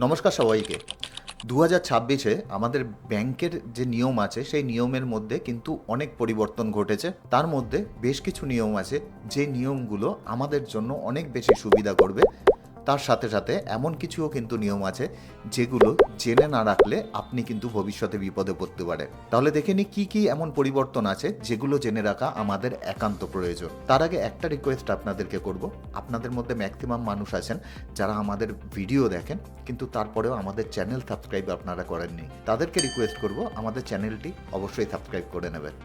নমস্কার সবাইকে। 2026-এ আমাদের ব্যাংকের যে নিয়ম আছে সেই নিয়মের মধ্যে কিন্তু অনেক পরিবর্তন ঘটেছে। তার মধ্যে বেশ কিছু নিয়ম আছে যে নিয়মগুলো আমাদের জন্য অনেক বেশি সুবিধা করবে। তার সাথে সাথে এমন কিছুও কিন্তু নিয়ম আছে যেগুলো জেনে না রাখলে আপনি কিন্তু ভবিষ্যতে বিপদে পড়তে পারে। তাহলে দেখে নিই কী কী এমন পরিবর্তন আছে যেগুলো জেনে রাখা আমাদের একান্ত প্রয়োজন। তার আগে একটা রিকোয়েস্ট আপনাদেরকে করব, আপনাদের মধ্যে ম্যাক্সিমাম মানুষ আছেন যারা আমাদের ভিডিও দেখেন কিন্তু তারপরেও আমাদের চ্যানেল সাবস্ক্রাইব আপনারা করেননি। তাদেরকে রিকোয়েস্ট করব আমাদের চ্যানেলটি অবশ্যই সাবস্ক্রাইব করে নেবেন।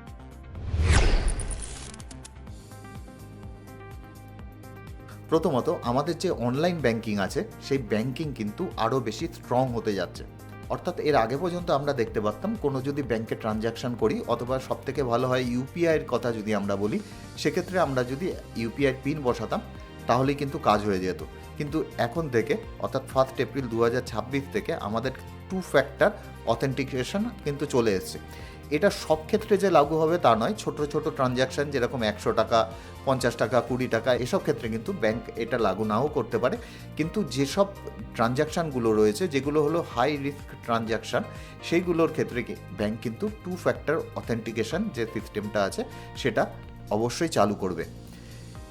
প্রথমত, আমাদের যে অনলাইন ব্যাংকিং আছে সেই ব্যাংকিং কিন্তু আরও বেশি স্ট্রং হতে যাচ্ছে। অর্থাৎ এর আগে পর্যন্ত আমরা দেখতে পারতাম কোনো যদি ব্যাংকে ট্রানজ্যাকশান করি অথবা সবথেকে ভালো হয় ইউপিআইয়ের কথা যদি আমরা বলি, সেক্ষেত্রে আমরা যদি ইউপিআই পিন বসাতাম তাহলেই কিন্তু কাজ হয়ে যেত। কিন্তু এখন থেকে অর্থাৎ 1 এপ্রিল 2026 থেকে আমাদের 2 ফ্যাক্টর অথেন্টিকেশন কিন্তু চলে এসেছে। এটা সব ক্ষেত্রে যে লাগু হবে তা নয়, ছোট ছোট ট্রানজ্যাকশান যেরকম 100 টাকা, 50 টাকা, 20 টাকা এসব ক্ষেত্রে কিন্তু ব্যাংক এটা লাগু নাও করতে পারে। কিন্তু যেসব ট্রানজ্যাকশানগুলো রয়েছে যেগুলো হলো হাই রিস্ক ট্রানজ্যাকশান, সেইগুলোর ক্ষেত্রে কি ব্যাংক কিন্তু 2 ফ্যাক্টর অথেন্টিকেশন যে সিস্টেমটা আছে সেটা অবশ্যই চালু করবে।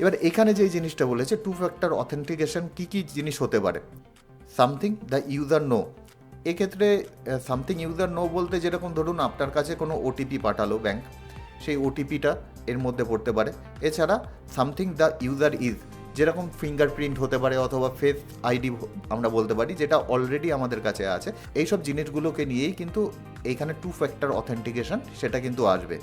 এবার এখানে যে জিনিসটা বলেছে 2 ফ্যাক্টর অথেন্টিকেশন কী কী জিনিস হতে পারে। সামথিং দ্য ইউজার নো, এক্ষেত্রে সামথিং ইউজার নো বলতে যেরকম ধরুন আপনার কাছে কোনো ওটিপি পাঠালো ব্যাংক, সেই ওটিপিটা এর মধ্যে পড়তে পারে। এছাড়া সামথিং দ্য ইউজার ইজ, যেরকম ফিঙ্গারপ্রিন্ট হতে পারে অথবা ফেস আইডি আমরা বলতে পারি, যেটা অলরেডি আমাদের কাছে আছে। এইসব জিনিসগুলোকে নিয়েই কিন্তু এইখানে 2 ফ্যাক্টর অথেন্টিকেশন সেটা কিন্তু আসবে।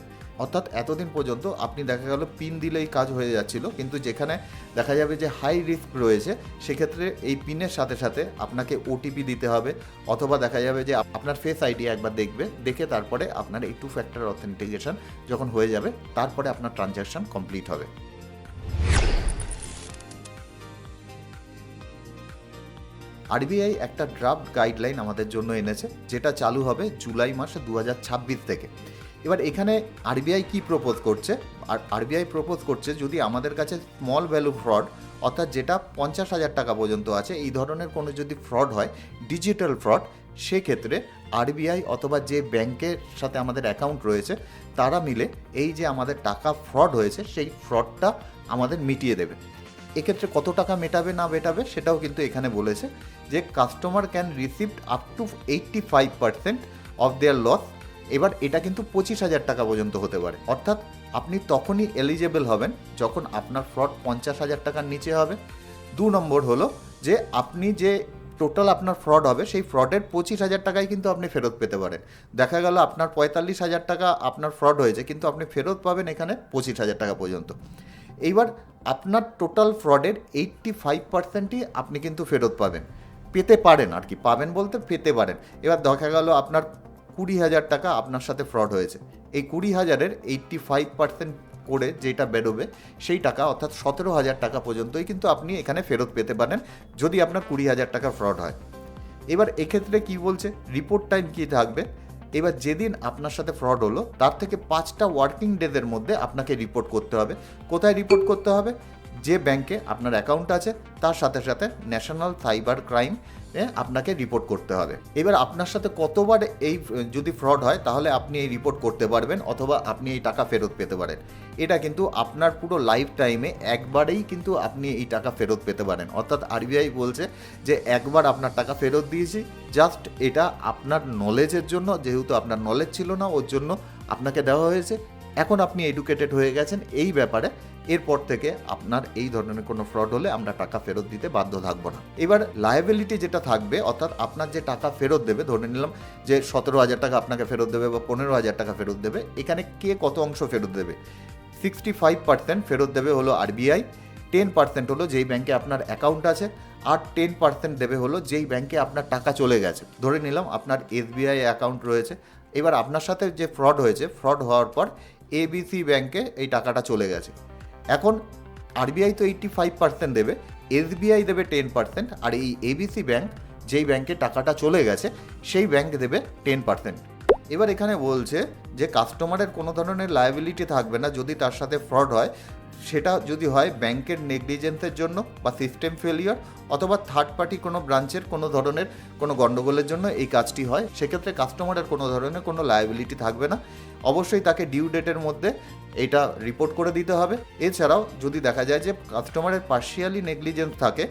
অর্থাৎ এতদিন পর্যন্ত আপনি দেখা গেল পিন দিলেই কাজ হয়ে যাচ্ছিল, কিন্তু যেখানে দেখা যাবে যে হাই রিস্ক রয়েছে সেক্ষেত্রে এই পিনের সাথে সাথে আপনাকে ওটিপি দিতে হবে, অথবা দেখা যাবে যে আপনার ফেস আইডি একবার দেখে তারপরে আপনার এই 2 ফ্যাক্টর অথেন্টিকেশন যখন হয়ে যাবে তারপরে আপনার ট্রানজ্যাকশন কমপ্লিট হবে। আরবিআই একটা ড্রাফট গাইডলাইন আমাদের জন্য এনেছে যেটা চালু হবে জুলাই মাসে 2026 থেকে। এবার এখানে আরবিআই কি প্রপোজ করছে, আর আরবিআই প্রপোজ করছে যদি আমাদের কাছে স্মল ভ্যালু ফ্রড অর্থাৎ যেটা 50,000 টাকা পর্যন্ত আছে এই ধরনের কোনো যদি ফ্রড হয়, ডিজিটাল ফ্রড, সেক্ষেত্রে আরবিআই অথবা যে ব্যাংকের সাথে আমাদের অ্যাকাউন্ট রয়েছে তারা মিলে এই যে আমাদের টাকা ফ্রড হয়েছে সেই ফ্রডটা আমাদের মিটিয়ে দেবে। এক্ষেত্রে কত টাকা মেটাবে না মেটাবে সেটাও কিন্তু এখানে বলেছে যে customer can receive up to 85% of their loss. এবার এটা কিন্তু 25,000 টাকা পর্যন্ত হতে পারে। অর্থাৎ আপনি তখনই এলিজেবল হবেন যখন আপনার ফ্রড 50,000 টাকার নিচে হবে। 2 নম্বর হলো যে আপনি যে টোটাল আপনার ফ্রড হবে সেই ফ্রডের 25,000 টাকাই কিন্তু আপনি ফেরত পেতে পারেন। দেখা গেল আপনার 45,000 টাকা আপনার ফ্রড হয়েছে কিন্তু আপনি ফেরত পাবেন এখানে 25,000 টাকা পর্যন্ত। এইবার আপনার টোটাল ফ্রডের 85%ই আপনি কিন্তু ফেরত পেতে পারেন আর কি, পাবেন বলতে পেতে পারেন। এবার দেখা গেল আপনার 20,000 টাকা আপনার সাথে ফ্রড হয়েছে, এই 20,000-এর 85% করে যেটা বেরোবে সেই টাকা অর্থাৎ 17,000 টাকা পর্যন্তই কিন্তু আপনি এখানে ফেরত পেতে পারেন যদি আপনার 20,000 টাকা ফ্রড হয়। এবার এক্ষেত্রে কি বলছে, রিপোর্ট টাইম কী থাকবে। এবার যেদিন আপনার সাথে ফ্রড হলো তার থেকে 5টা ওয়ার্কিং ডেজের মধ্যে আপনাকে রিপোর্ট করতে হবে। কোথায় রিপোর্ট করতে হবে? যে ব্যাংকে আপনার অ্যাকাউন্ট আছে তার সাথে সাথে ন্যাশনাল সাইবার ক্রাইম আপনাকে রিপোর্ট করতে হবে। এবার আপনার সাথে কতবার এই যদি ফ্রড হয় তাহলে আপনি এই রিপোর্ট করতে পারবেন অথবা আপনি এই টাকা ফেরত পেতে পারেন। এটা কিন্তু আপনার পুরো লাইফ টাইমে একবারেই কিন্তু আপনি এই টাকা ফেরত পেতে পারেন। অর্থাৎ আরবিআই বলছে যে একবার আপনার টাকা ফেরত দিয়েছি, জাস্ট এটা আপনার নলেজের জন্য, যেহেতু আপনার নলেজ ছিল না ওর জন্য আপনাকে দেওয়া হয়েছে। এখন আপনি এডুকেটেড হয়ে গেছেন এই ব্যাপারে, এরপর থেকে আপনার এই ধরনের কোনো ফ্রড হলে আমরা টাকা ফেরত দিতে বাধ্য থাকবো না। এবার লায়াবিলিটি যেটা থাকবে অর্থাৎ আপনার যে টাকা ফেরত দেবে, ধরে নিলাম যে 17,000 টাকা আপনাকে ফেরত দেবে বা 15,000 টাকা ফেরত দেবে, এখানে কে কত অংশ ফেরত দেবে? 65% ফেরত দেবে হলো আরবিআই, 10% হলো যেই ব্যাংকে আপনার অ্যাকাউন্ট আছে, আর 10% দেবে হলো যেই ব্যাংকে আপনার টাকা চলে গেছে। ধরে নিলাম আপনার এসবিআই অ্যাকাউন্ট রয়েছে, এবার আপনার সাথে যে ফ্রড হয়েছে, ফ্রড হওয়ার পর এবিসি ব্যাংকে এই টাকাটা চলে গেছে। এখন আরবিআই তো 85% দেবে, এসবিআই দেবে 10%, আর এই এবিসি ব্যাংক যেই ব্যাংকে টাকাটা চলে গেছে সেই ব্যাংক দেবে 10%। এবার এখানে বলছে যে কাস্টমারের কোনো ধরনের লায়াবিলিটি থাকবে না যদি তার সাথে ফ্রড হয় সেটা যদি হয় ব্যাংকের নেগলিজেন্সের জন্য বা সিস্টেম ফেলিয়ার অথবা থার্ড পার্টি কোনো ব্রাঞ্চের কোনো ধরনের কোনো গণ্ডগোলের জন্য এই কাজটি হয়, সেক্ষেত্রে কাস্টমারের কোনো ধরনের কোনো লায়াবিলিটি থাকবে না। অবশ্যই তাকে ডিউ ডেটের মধ্যে এটা রিপোর্ট করে দিতে হবে। এছাড়াও যদি দেখা যায় যে কাস্টমারের পার্শিয়ালি নেগলিজেন্স থাকে,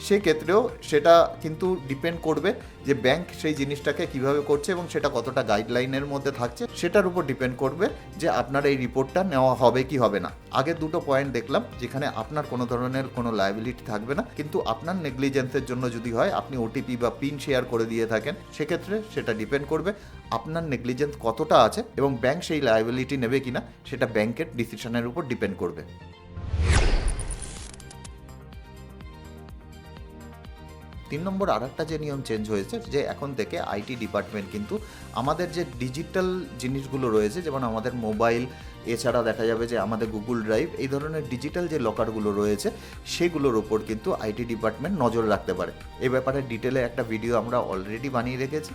সেক্ষেত্রেও সেটা কিন্তু ডিপেন্ড করবে যে ব্যাংক সেই জিনিসটাকে কিভাবে করছে এবং সেটা কতটা গাইডলাইনের মধ্যে থাকছে, সেটার উপর ডিপেন্ড করবে যে আপনার এই রিপোর্টটা নেওয়া হবে কি হবে না। আগে দুটো পয়েন্ট দেখলাম যেখানে আপনার কোনো ধরনের কোনো লায়াবিলিটি থাকবে না, কিন্তু আপনার নেগলিজেন্সের জন্য যদি হয় আপনি ওটিপি বা পিন শেয়ার করে দিয়ে থাকেন, সেক্ষেত্রে সেটা ডিপেন্ড করবে আপনার নেগলিজেন্স কতটা আছে এবং ব্যাংক সেই লায়াবিলিটি নেবে কিনা, সেটা ব্যাংকের ডিসিশনের উপর ডিপেন্ড করবে। 3 নম্বর আরেকটা যে নিয়ম চেঞ্জ হয়েছে, যে এখন থেকে আইটি ডিপার্টমেন্ট কিন্তু আমাদের যে ডিজিটাল জিনিসগুলো রয়েছে, যেমন আমাদের মোবাইল, এছাড়া দেখা যাবে যে আমাদের গুগল ড্রাইভ, এই ধরনের ডিজিটাল যে লকারগুলো রয়েছে সেগুলোর ওপর কিন্তু আইটি ডিপার্টমেন্ট নজর রাখতে পারে। এই ব্যাপারে ডিটেলে একটা ভিডিও আমরা অলরেডি বানিয়ে রেখেছি।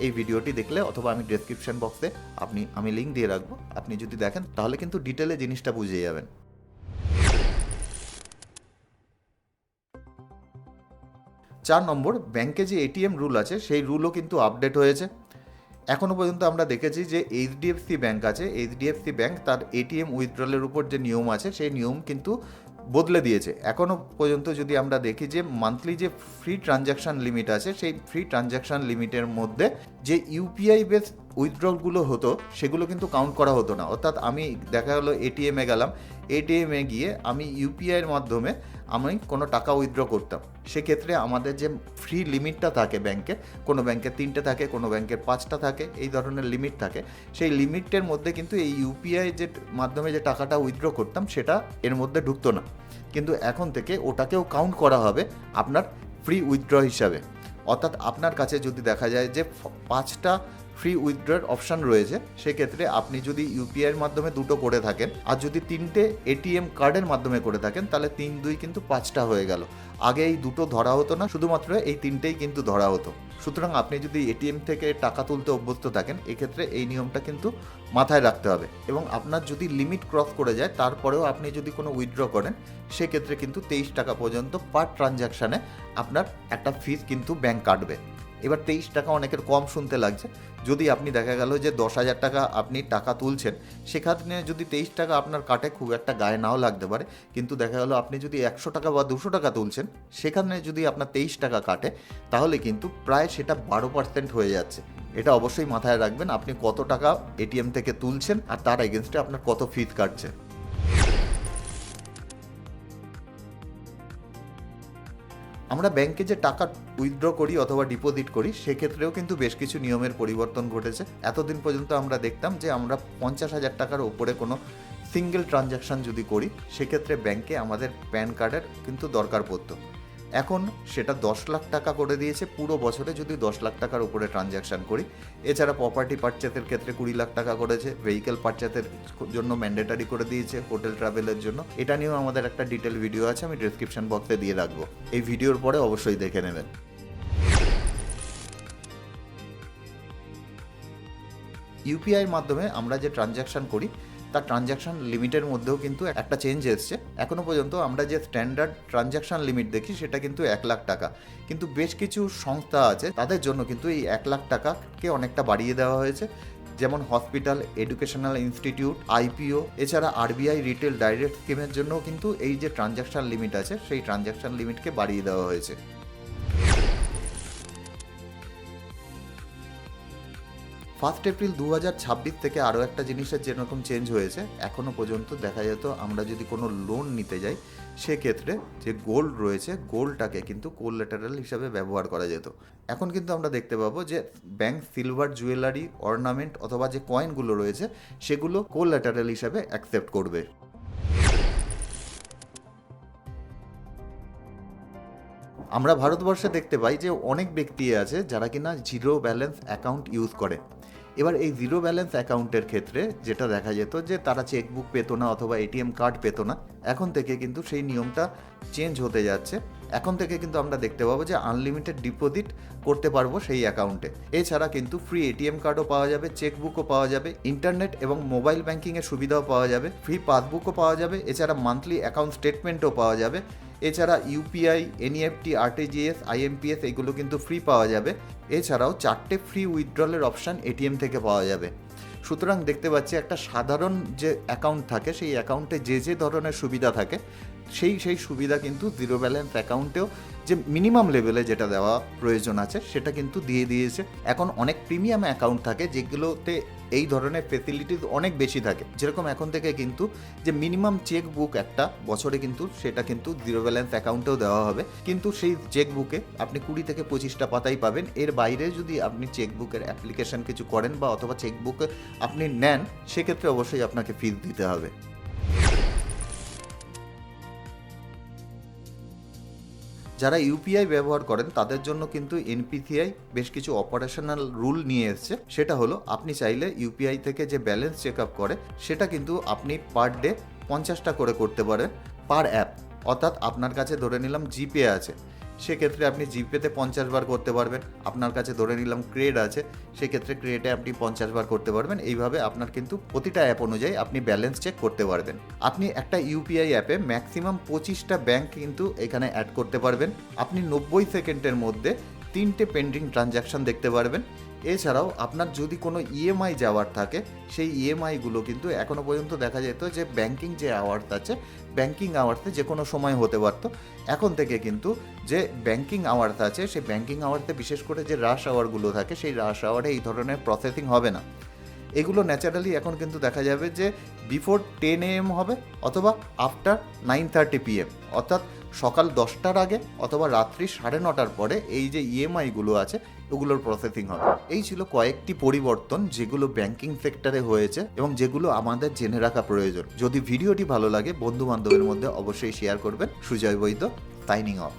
এই ভিডিওটি দেখলে অথবা আমি ডেসক্রিপশন বক্সে আমি লিঙ্ক দিয়ে রাখবো, আপনি যদি দেখেন তাহলে কিন্তু ডিটেলে জিনিসটা বুঝে যাবেন। 4 নম্বর, ব্যাংকে যে এটিএম রুল আছে সেই রুলও কিন্তু আপডেট হয়েছে। এখনও পর্যন্ত আমরা দেখেছি যে এইচডিএফসি ব্যাংক আছে, এইচডিএফসি ব্যাংক তার এটিএম উইথড্রলের উপর যে নিয়ম আছে সেই নিয়ম কিন্তু বদলে দিয়েছে। এখনও পর্যন্ত যদি আমরা দেখি যে মান্থলি যে ফ্রি ট্রানজ্যাকশান লিমিট আছে, সেই ফ্রি ট্রানজ্যাকশান লিমিটের মধ্যে যে ইউপিআই বেস উইথড্রলগুলো হতো সেগুলো কিন্তু কাউন্ট করা হতো না। অর্থাৎ আমি দেখা গেলো এটিএমে গেলাম, এটিএমে গিয়ে আমি ইউপিআইয়ের মাধ্যমে আমি কোনো টাকা উইথড্র করতাম, সেক্ষেত্রে আমাদের যে ফ্রি লিমিটটা থাকে ব্যাংকে, কোনো ব্যাংকের 3টে থাকে, কোনো ব্যাংকের 5টা থাকে, এই ধরনের লিমিট থাকে, সেই লিমিটের মধ্যে কিন্তু এই ইউপিআই যে মাধ্যমে যে টাকাটা উইথড্র করতাম সেটা এর মধ্যে ঢুকতো না। কিন্তু এখন থেকে ওটাকেও কাউন্ট করা হবে আপনার ফ্রি উইথড্র হিসাবে। অর্থাৎ আপনার কাছে যদি দেখা যায় যে 5টা ফ্রি উইথড্রর অপশান রয়েছে, সেক্ষেত্রে আপনি যদি ইউপিআইয়ের মাধ্যমে 2টো করে থাকেন আর যদি 3টে এটিএম কার্ডের মাধ্যমে করে থাকেন, তাহলে 3 2 কিন্তু 5টা হয়ে গেল। আগে এই 2টো ধরা হতো না, শুধুমাত্র এই 3টেই কিন্তু ধরা হতো। সুতরাং আপনি যদি এটিএম থেকে টাকা তুলতে অভ্যস্ত থাকেন, এক্ষেত্রে এই নিয়মটা কিন্তু মাথায় রাখতে হবে। এবং আপনার যদি লিমিট ক্রস করে যায় তারপরেও আপনি যদি কোনো উইথড্র করেন, সেক্ষেত্রে কিন্তু 23 টাকা পর্যন্ত পার ট্রানজ্যাকশানে আপনার একটা ফিস কিন্তু ব্যাংক কাটবে। এবার 23 টাকা অনেকের কম শুনতে লাগছে। যদি আপনি দেখা গেল যে 10,000 টাকা আপনি টাকা তুলছেন, সেখানে যদি 23 টাকা আপনার কাটে, খুব একটা গায়ে নাও লাগতে পারে, কিন্তু দেখা গেল আপনি যদি 100 টাকা বা 200 টাকা তুলছেন, সেখানে যদি আপনার 23 টাকা কাটে, তাহলে কিন্তু প্রায় সেটা 12% হয়ে যাচ্ছে। এটা অবশ্যই মাথায় রাখবেন, আপনি কত টাকা এটিএম থেকে তুলছেন আর তার এগেনস্টে আপনার কত ফিস কাটছে। আমরা ব্যাংকে যে টাকা উইথড্র করি অথবা ডিপোজিট করি, সেক্ষেত্রেও কিন্তু বেশ কিছু নিয়মের পরিবর্তন ঘটেছে। এতদিন পর্যন্ত আমরা দেখতাম যে আমরা 50,000 টাকার ওপরে কোনো সিঙ্গেল ট্রানজ্যাকশান যদি করি, সেক্ষেত্রে ব্যাংকে আমাদের প্যান কার্ডের কিন্তু দরকার পড়তো। এখন সেটা 10 লাখ টাকা করে দিয়েছে পুরো বছরে যদি 10 লাখ টাকার উপরে ট্রানজ্যাকশান করি। এছাড়া প্রপার্টি পারচেসের ক্ষেত্রে 20 লাখ টাকা করেছে, ভেহিকেল পারচেসের জন্য ম্যান্ডেটারি করে দিয়েছে, হোটেল ট্রাভেলের জন্য। এটা নিয়েও আমাদের একটা ডিটেল ভিডিও আছে, আমি ডেসক্রিপশন বক্সে দিয়ে রাখবো, এই ভিডিওর পরে অবশ্যই দেখে নেবেন। ইউপিআইয়ের মাধ্যমে আমরা যে ট্রানজ্যাকশান করি তার ট্রানজ্যাকশান লিমিটের মধ্যেও কিন্তু একটা চেঞ্জ এসছে। এখনও পর্যন্ত আমরা যে স্ট্যান্ডার্ড ট্রানজ্যাকশান লিমিট দেখি সেটা কিন্তু 1 লাখ টাকা, কিন্তু বেশ কিছু সংস্থা আছে তাদের জন্য কিন্তু এই 1 লাখ টাকাকে অনেকটা বাড়িয়ে দেওয়া হয়েছে। যেমন হসপিটাল, এডুকেশনাল ইনস্টিটিউট, আইপিও, এছাড়া আরবিআই রিটেল ডাইরেক্ট স্কিমের জন্যও কিন্তু এই যে ট্রানজ্যাকশান লিমিট আছে সেই ট্রানজ্যাকশান লিমিটকে বাড়িয়ে দেওয়া হয়েছে। 1 এপ্রিল 2026 থেকে আরও একটা জিনিসের যেরকম চেঞ্জ হয়েছে, এখনও পর্যন্ত দেখা যেত আমরা যদি কোনো লোন নিতে যাই, সেক্ষেত্রে যে গোল্ড রয়েছে গোল্ডটাকে কিন্তু কোল্যাটারাল হিসাবে ব্যবহার করা যেত। এখন কিন্তু আমরা দেখতে পাবো যে ব্যাংক সিলভার জুয়েলারি, অর্নামেন্ট অথবা যে কয়েনগুলো রয়েছে সেগুলো কোল্যাটারাল হিসাবে অ্যাকসেপ্ট করবে। আমরা ভারতবর্ষে দেখতে পাই যে অনেক ব্যক্তি আছে যারা কিনা জিরো ব্যালেন্স অ্যাকাউন্ট ইউজ করে। এবার এই জিরো ব্যালেন্স অ্যাকাউন্টের ক্ষেত্রে যেটা দেখা যেত যে তারা চেকবুক পেতো না অথবা এটিএম কার্ড পেতো না, এখন থেকে কিন্তু সেই নিয়মটা চেঞ্জ হতে যাচ্ছে। এখন থেকে কিন্তু আমরা দেখতে পাবো যে আনলিমিটেড ডিপোজিট করতে পারবো সেই অ্যাকাউন্টে। এছাড়া কিন্তু ফ্রি এটিএম কার্ডও পাওয়া যাবে, চেকবুকও পাওয়া যাবে, ইন্টারনেট এবং মোবাইল ব্যাঙ্কিংয়ের সুবিধাও পাওয়া যাবে, ফ্রি পাসবুকও পাওয়া যাবে, এছাড়া মান্থলি অ্যাকাউন্ট স্টেটমেন্টও পাওয়া যাবে, এছাড়া ইউপিআই, এনইএফটি, আরটিজিএস, আইএমপিএস এগুলো কিন্তু ফ্রি পাওয়া যাবে। এছাড়াও 4টে ফ্রি উইথড্রলের অপশান এটিএম থেকে পাওয়া যাবে। সুতরাং দেখতে পাচ্ছি একটা সাধারণ যে অ্যাকাউন্ট থাকে সেই অ্যাকাউন্টে যে ধরনের সুবিধা থাকে সেই সুবিধা কিন্তু জিরো ব্যালেন্স অ্যাকাউন্টেও যে মিনিমাম লেভেলে যেটা দেওয়া প্রয়োজন আছে সেটা কিন্তু দিয়ে দিয়েছে। এখন অনেক প্রিমিয়াম অ্যাকাউন্ট থাকে যেগুলোতে এই ধরনের ফেসিলিটিস অনেক বেশি থাকে, যেরকম এখন থেকে কিন্তু যে মিনিমাম চেক বুক একটা বছরে কিন্তু সেটা কিন্তু জিরো ব্যালেন্স অ্যাকাউন্টেও দেওয়া হবে, কিন্তু সেই চেক বুকে আপনি 20 থেকে 25টা পাতাই পাবেন। এর বাইরে যদি আপনি চেক বুকের অ্যাপ্লিকেশন কিছু করেন বা অথবা চেক বুক আপনি নেন সেক্ষেত্রে অবশ্যই আপনাকে ফিস দিতে হবে। যারা ইউপিআই ব্যবহার করেন তাদের জন্য কিন্তু এনপিসিআই বেশ কিছু অপারেশনাল রুল নিয়ে এসছে। সেটা হলো আপনি চাইলে ইউপিআই থেকে যে ব্যালেন্স চেক আপ করে সেটা কিন্তু আপনি পার ডে 50টা করে করতে পারেন পার অ্যাপ। অর্থাৎ আপনার কাছে ধরে নিলাম জিপে আছে, সেক্ষেত্রে আপনি জিপেতে 50 বার করতে পারবেন। আপনার কাছে ধরে নিলাম ক্রেড আছে, সেক্ষেত্রে ক্রেডে আপনি 50 বার করতে পারবেন। এইভাবে আপনার কিন্তু প্রতিটা অ্যাপ অনুযায়ী আপনি ব্যালেন্স চেক করতে পারবেন। আপনি একটা ইউপিআই অ্যাপে ম্যাক্সিমাম 25টা ব্যাংক কিন্তু এখানে অ্যাড করতে পারবেন। আপনি 90 সেকেন্ডের মধ্যে 3টে পেন্ডিং ট্রানজ্যাকশন দেখতে পারবেন। এছাড়াও আপনার যদি কোনো ইএমআই যাওয়ার থাকে সেই ইএমআইগুলো কিন্তু এখনও পর্যন্ত দেখা যেত যে ব্যাংকিং যে আওয়ার্স আছে ব্যাংকিং আওয়ার্সে যে কোনো সময় হতে পারতো। এখন থেকে কিন্তু যে ব্যাংকিং আওয়ার্স আছে সেই ব্যাংকিং আওয়ার্সে বিশেষ করে যে রাশ আওয়ারগুলো থাকে সেই রাশ আওয়ারে এই ধরনের প্রসেসিং হবে না। এগুলো ন্যাচারালি এখন কিন্তু দেখা যাবে যে বিফোর 10 AM হবে অথবা আফটার 9:30 PM, অর্থাৎ সকাল 10টার আগে অথবা রাত্রি 9:30টার পরে এই যে ইএমআইগুলো আছে ওগুলোর প্রসেসিং হবে। এই ছিল কয়েকটি পরিবর্তন যেগুলো ব্যাংকিং সেক্টরে হয়েছে এবং যেগুলো আমাদের জেনে রাখা প্রয়োজন। যদি ভিডিওটি ভালো লাগে বন্ধু বান্ধবের মধ্যে অবশ্যই শেয়ার করবেন। সুজয় বৈদ্য, সাইনিং অফ।